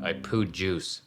I pooed juice.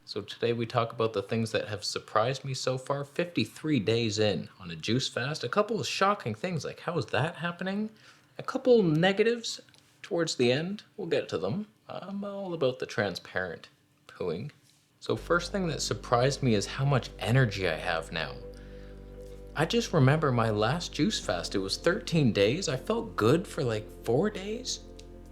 So today we talk about the things that have surprised me so far. 53 days in on a juice fast. A couple of shocking things like how is that happening? A couple negatives towards the end. We'll get to them. I'm all about the transparent pooing. So first thing that surprised me is how much energy I have now. I just remember my last juice fast. It was 13 days. I felt good for like 4 days.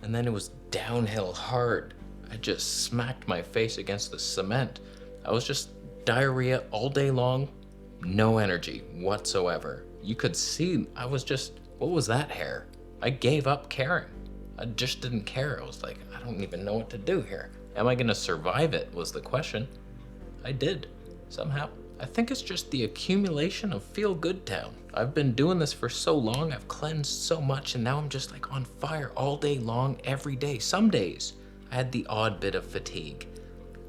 And then it was downhill hard. I just smacked my face against the cement. I was just diarrhea all day long. No energy whatsoever. You could see I was just, what was that hair? I gave up caring. I just didn't care. I was like, I don't even know what to do here. Am I gonna survive it was the question. I did, somehow. I think it's just the accumulation of feel-good town. I've been doing this for so long, I've cleansed so much, and now I'm just like on fire all day long, every day. Some days, I had the odd bit of fatigue.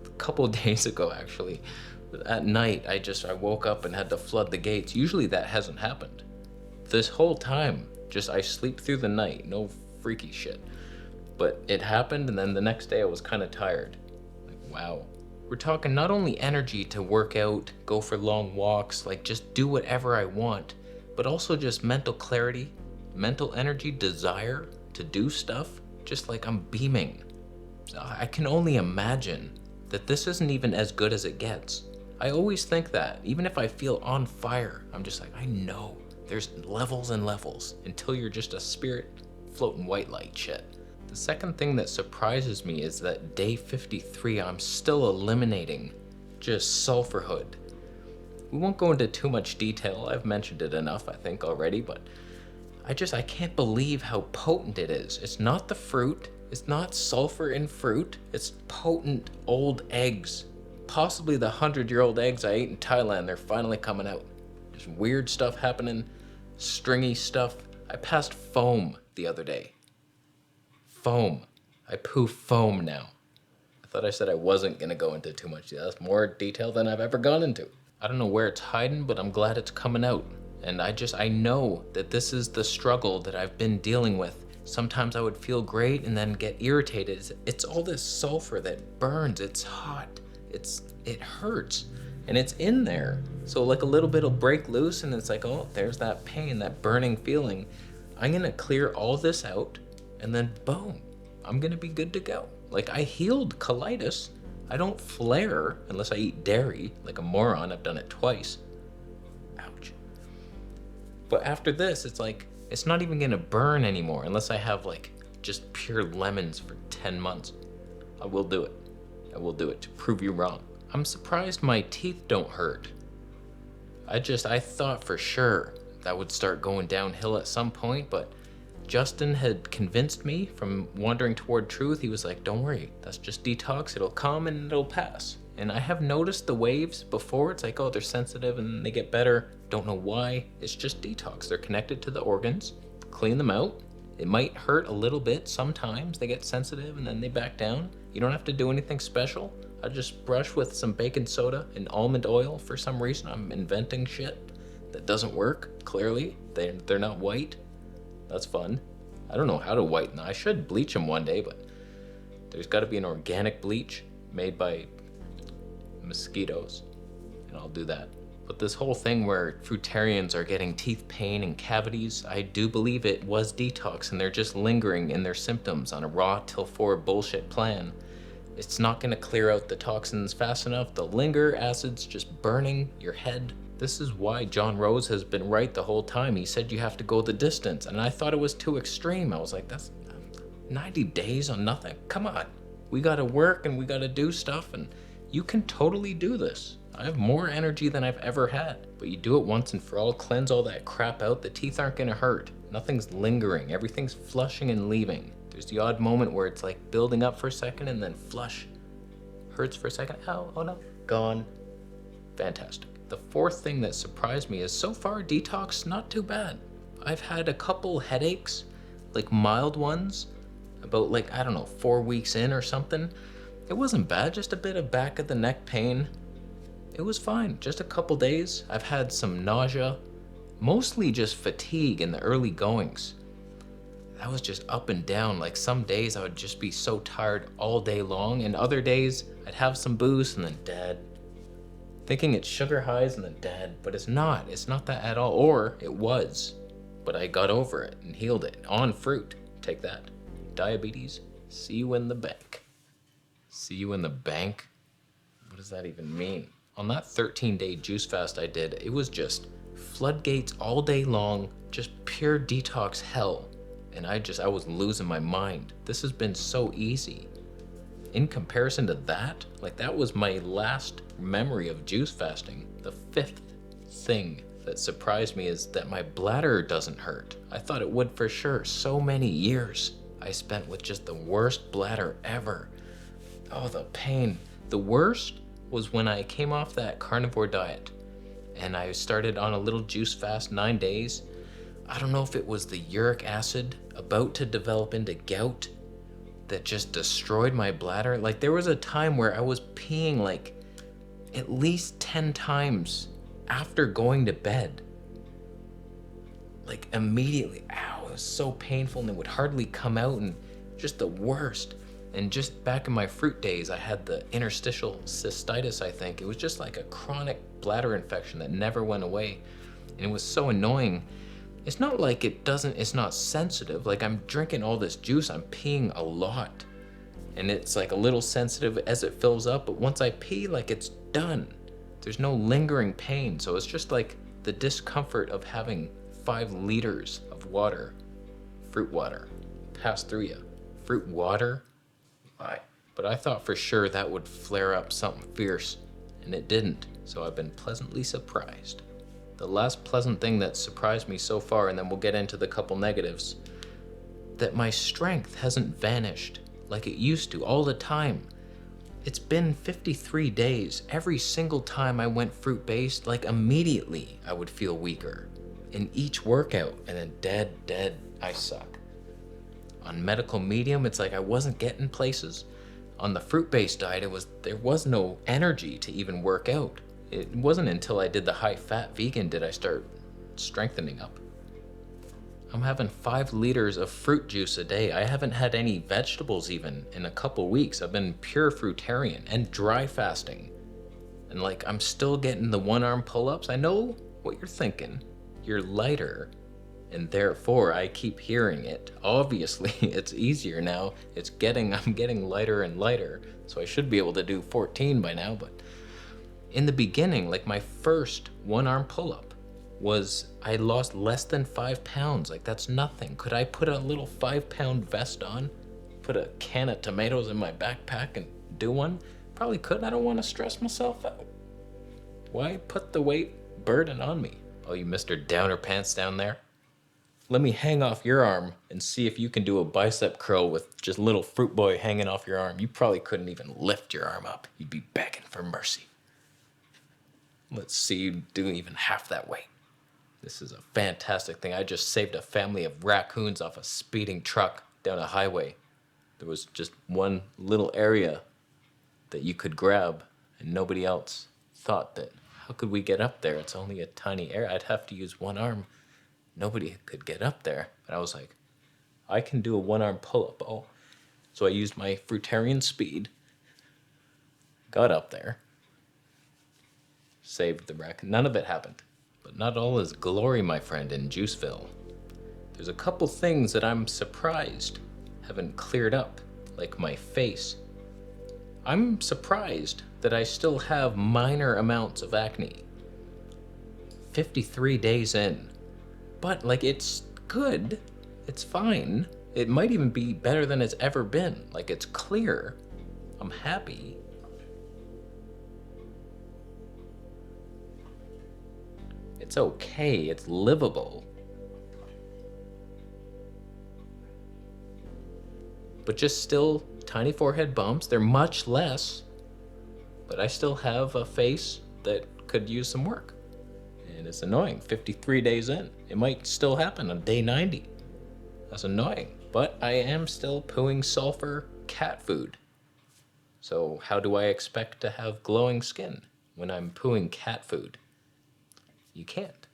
A couple days ago, actually, at night, I woke up and had to flood the gates. Usually that hasn't happened. This whole time, I sleep through the night, no freaky shit. But it happened, and then the next day I was kind of tired. Like, wow. We're talking not only energy to work out, go for long walks, like just do whatever I want, but also just mental clarity, mental energy, desire to do stuff, just like I'm beaming. So I can only imagine that this isn't even as good as it gets. I always think that, even if I feel on fire, I'm just like, I know there's levels and levels until you're just a spirit floating white light shit. The second thing that surprises me is that day 53, I'm still eliminating just sulfurhood. We won't go into too much detail. I've mentioned it enough, I think, already, but I can't believe how potent it is. It's not the fruit. It's not sulfur in fruit. It's potent old eggs. Possibly the 100-year-old eggs I ate in Thailand, they're finally coming out. Just weird stuff happening, stringy stuff. I passed foam the other day. Foam. I poo foam now. I thought I said I wasn't gonna go into too much detail. That's more detail than I've ever gone into. I don't know where it's hiding, but I'm glad it's coming out. And I know that this is the struggle that I've been dealing with. Sometimes I would feel great and then get irritated. It's all this sulfur that burns, it's hot, it hurts, and it's in there. So like a little bit will break loose and it's like, oh, there's that pain, that burning feeling. I'm gonna clear all this out and then boom, I'm gonna be good to go. Like I healed colitis. I don't flare unless I eat dairy like a moron. I've done it twice. Ouch. But after this, it's like, it's not even gonna burn anymore unless I have like just pure lemons for 10 months. I will do it. I will do it to prove you wrong. I'm surprised my teeth don't hurt. I thought for sure that would start going downhill at some point, but Justin had convinced me from wandering toward truth. He was like, don't worry, that's just detox. It'll come and it'll pass. And I have noticed the waves before. It's like, oh, they're sensitive and they get better. Don't know why. It's just detox. They're connected to the organs. Clean them out. It might hurt a little bit sometimes. They get sensitive and then they back down. You don't have to do anything special. I just brush with some baking soda and almond oil. For some reason, I'm inventing shit that doesn't work. Clearly, they're not white. That's fun. I don't know how to whiten them. I should bleach them one day, but there's got to be an organic bleach made by mosquitoes, and I'll do that. But this whole thing where fruitarians are getting teeth pain and cavities, I do believe it was detox and they're just lingering in their symptoms on a raw till 4 bullshit plan. It's not gonna clear out the toxins fast enough. They'll linger, acids just burning your head. This is why John Rose has been right the whole time. He said you have to go the distance, and I thought it was too extreme. I was like, that's 90 days on nothing. Come on. We gotta work and we gotta do stuff, and you can totally do this. I have more energy than I've ever had, but you do it once and for all, cleanse all that crap out. The teeth aren't gonna hurt. Nothing's lingering. Everything's flushing and leaving. There's the odd moment where it's like building up for a second and then flush. Hurts for a second. Oh no. Gone. Fantastic. The fourth thing that surprised me is so far detox, not too bad. I've had a couple headaches, like mild ones, about like, I don't know, 4 weeks in or something. It wasn't bad, just a bit of back of the neck pain. It was fine, just a couple days. I've had some nausea, Mostly just fatigue in the early goings. I was just up and down. Like some days I would just be so tired all day long, and other days I'd have some booze and then dead. Thinking it's sugar highs and then dead, but it's not. It's not that at all. Or it was. But I got over it and healed it on fruit. Take that. Diabetes. See you in the bank. See you in the bank? What does that even mean? On that 13-day juice fast I did, it was just floodgates all day long, just pure detox hell. And I was losing my mind. This has been so easy. In comparison to that, like that was my last memory of juice fasting. The fifth thing that surprised me is that my bladder doesn't hurt. I thought it would for sure. So many years I spent with just the worst bladder ever. Oh, the pain. The worst was when I came off that carnivore diet and I started on a little juice fast, 9 days. I don't know if it was the uric acid about to develop into gout that just destroyed my bladder. Like there was a time where I was peeing like at least 10 times after going to bed. Like immediately, ow, it was so painful and it would hardly come out and just the worst. And just back in my fruit days, I had the interstitial cystitis, I think. It was just like a chronic bladder infection that never went away. And it was so annoying. It's not like it's not sensitive. Like I'm drinking all this juice, I'm peeing a lot. And it's like a little sensitive as it fills up, but once I pee, like it's done. There's no lingering pain. So it's just like the discomfort of having 5 liters of water, fruit water, pass through you. Fruit water? Why? But I thought for sure that would flare up something fierce, and it didn't. So I've been pleasantly surprised. The last pleasant thing that surprised me so far, and then we'll get into the couple negatives, that my strength hasn't vanished like it used to all the time. It's been 53 days. Every single time I went fruit-based, like immediately I would feel weaker. In each workout, and then dead, I suck. On medical medium, it's like I wasn't getting places. On the fruit-based diet, there was no energy to even work out. It wasn't until I did the high-fat vegan did I start strengthening up. I'm having 5 liters of fruit juice a day. I haven't had any vegetables even in a couple weeks. I've been pure fruitarian and dry fasting. And like, I'm still getting the 1-arm pull-ups. I know what you're thinking. You're lighter, and therefore I keep hearing it. Obviously, it's easier now. I'm getting lighter and lighter, so I should be able to do 14 by now, but in the beginning, like my first 1-arm pull-up was, I lost less than 5 pounds. Like that's nothing. Could I put a little 5-pound vest on, put a can of tomatoes in my backpack and do one? Probably could. I don't want to stress myself out. Why put the weight burden on me? Oh, you Mr. Downer Pants down there? Let me hang off your arm and see if you can do a bicep curl with just little fruit boy hanging off your arm. You probably couldn't even lift your arm up. You'd be begging for mercy. Let's see you do even half that weight. This is a fantastic thing. I just saved a family of raccoons off a speeding truck down a highway. There was just one little area that you could grab, and nobody else thought that, how could we get up there? It's only a tiny area. I'd have to use 1 arm. Nobody could get up there. But I was like, I can do a 1-arm pull-up. Oh, so I used my fruitarian speed, got up there, saved the wreck. None of it happened. But not all is glory, my friend, in Juiceville. There's a couple things that I'm surprised haven't cleared up, like my face. I'm surprised that I still have minor amounts of acne. 53 days in. But like, it's good. It's fine. It might even be better than it's ever been. Like, it's clear. I'm happy. It's okay. It's livable. But just still tiny forehead bumps. They're much less. But I still have a face that could use some work. And it's annoying. 53 days in. It might still happen on day 90. That's annoying. But I am still pooing sulfur cat food. So how do I expect to have glowing skin when I'm pooing cat food? You can't.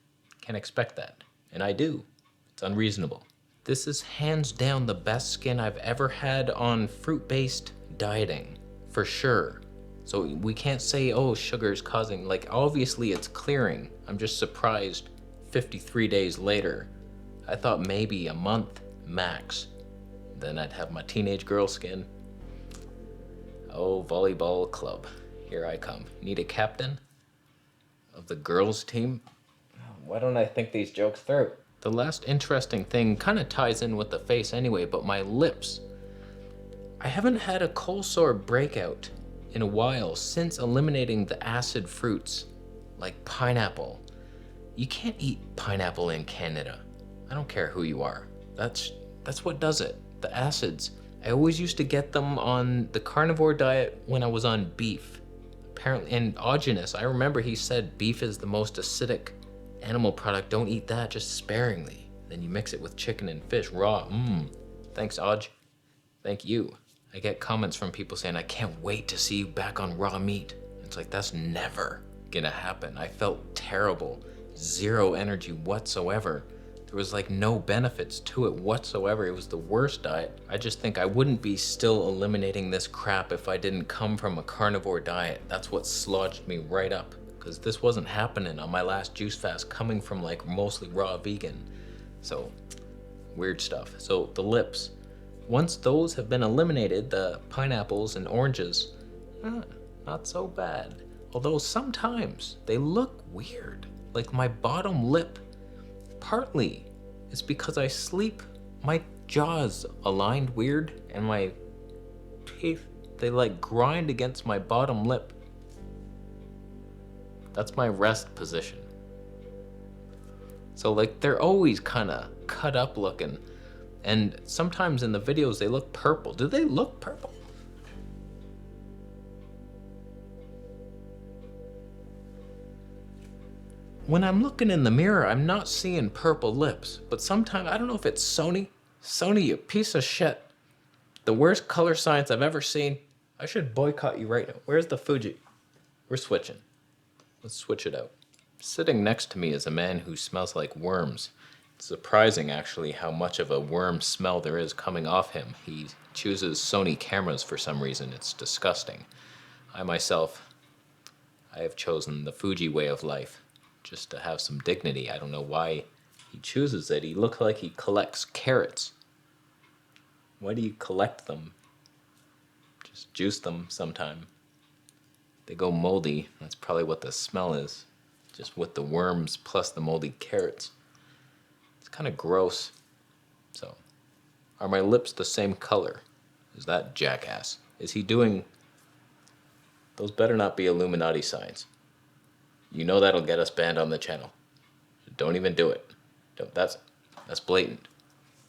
Can't expect that. And I do. It's unreasonable. This is hands down the best skin I've ever had on fruit-based dieting, for sure. So we can't say, oh, sugar's causing, like obviously it's clearing. I'm just surprised 53 days later. I thought maybe a month max. Then I'd have my teenage girl skin. Oh, volleyball club, here I come. Need a captain of the girls team? Why don't I think these jokes through? The last interesting thing kind of ties in with the face anyway, but my lips. I haven't had a cold sore breakout in a while since eliminating the acid fruits, like pineapple. You can't eat pineapple in Canada. I don't care who you are. That's what does it, the acids. I always used to get them on the carnivore diet when I was on beef. Apparently, and Augenus, I remember he said beef is the most acidic animal product. Don't eat that, just sparingly. Then you mix it with chicken and fish raw. Thanks, Aug. Thank you. I get comments from people saying, I can't wait to see you back on raw meat. It's like, that's never gonna happen. I felt terrible, zero energy whatsoever. There was like no benefits to it whatsoever. It was the worst diet. I just think I wouldn't be still eliminating this crap if I didn't come from a carnivore diet. That's what slodged me right up, because this wasn't happening on my last juice fast coming from like mostly raw vegan. So weird stuff. So the lips, once those have been eliminated, the pineapples and oranges, not so bad. Although sometimes they look weird. Like my bottom lip, partly it's because I sleep, my jaw's aligned weird and my teeth, they like grind against my bottom lip. That's my rest position. So like they're always kind of cut up looking. And sometimes in the videos they look purple. Do they look purple? When I'm looking in the mirror, I'm not seeing purple lips. But sometimes, I don't know if it's Sony. Sony, you piece of shit. The worst color science I've ever seen. I should boycott you right now. Where's the Fuji? We're switching. Let's switch it out. Sitting next to me is a man who smells like worms. It's surprising, actually, how much of a worm smell there is coming off him. He chooses Sony cameras for some reason. It's disgusting. I myself, I have chosen the Fuji way of life, just to have some dignity. I don't know why he chooses it. He looks like he collects carrots. Why do you collect them? Just juice them sometime. They go moldy. That's probably what the smell is. Just with the worms plus the moldy carrots. It's kind of gross. So, are my lips the same color as that jackass? Is he doing... Those better not be Illuminati signs. You know that'll get us banned on the channel. Don't even do it. That's blatant.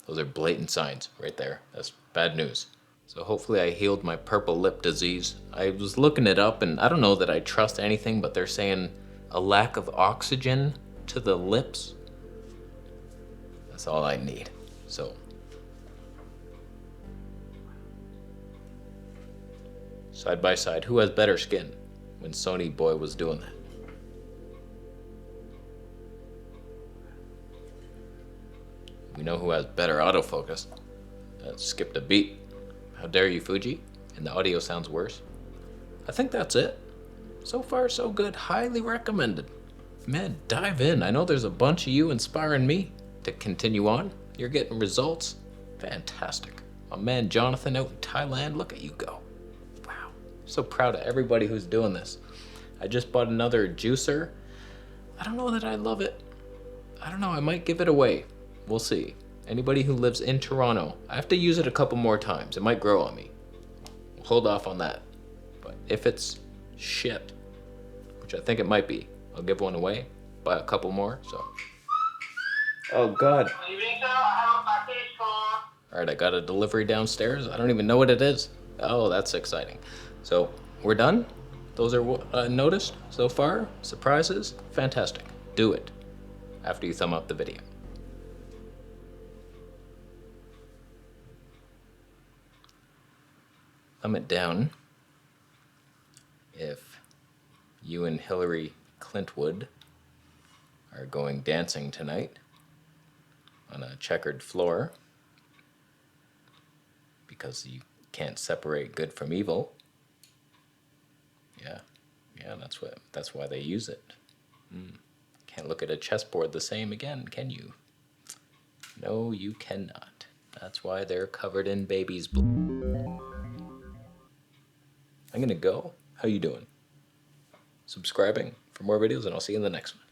Those are blatant signs right there. That's bad news. So hopefully I healed my purple lip disease. I was looking it up and I don't know that I trust anything, but they're saying a lack of oxygen to the lips. That's all I need. So side by side, who has better skin when Sony Boy was doing that? We know who has better autofocus. That skipped a beat. How dare you, Fuji? And the audio sounds worse. I think that's it. So far, so good. Highly recommended. Man, dive in. I know there's a bunch of you inspiring me to continue on. You're getting results. Fantastic. My man Jonathan out in Thailand, look at you go. Wow. So proud of everybody who's doing this. I just bought another juicer. I don't know that I love it. I don't know, I might give it away. We'll see. Anybody who lives in Toronto, I have to use it a couple more times. It might grow on me. We'll hold off on that. But if it's shit, which I think it might be, I'll give one away, buy a couple more, so. Oh God. Good evening, sir. I have a package for... All right, I got a delivery downstairs. I don't even know what it is. Oh, that's exciting. So we're done. Those are what noticed so far. Surprises, fantastic. Do it after you thumb up the video. Thumb it down if you and Hillary Clintwood are going dancing tonight on a checkered floor because you can't separate good from evil. Yeah, that's why they use it. Can't look at a chessboard the same again, can you? No, you cannot. That's why they're covered in baby's blood. I'm gonna go. How you doing? Subscribing for more videos, and I'll see you in the next one.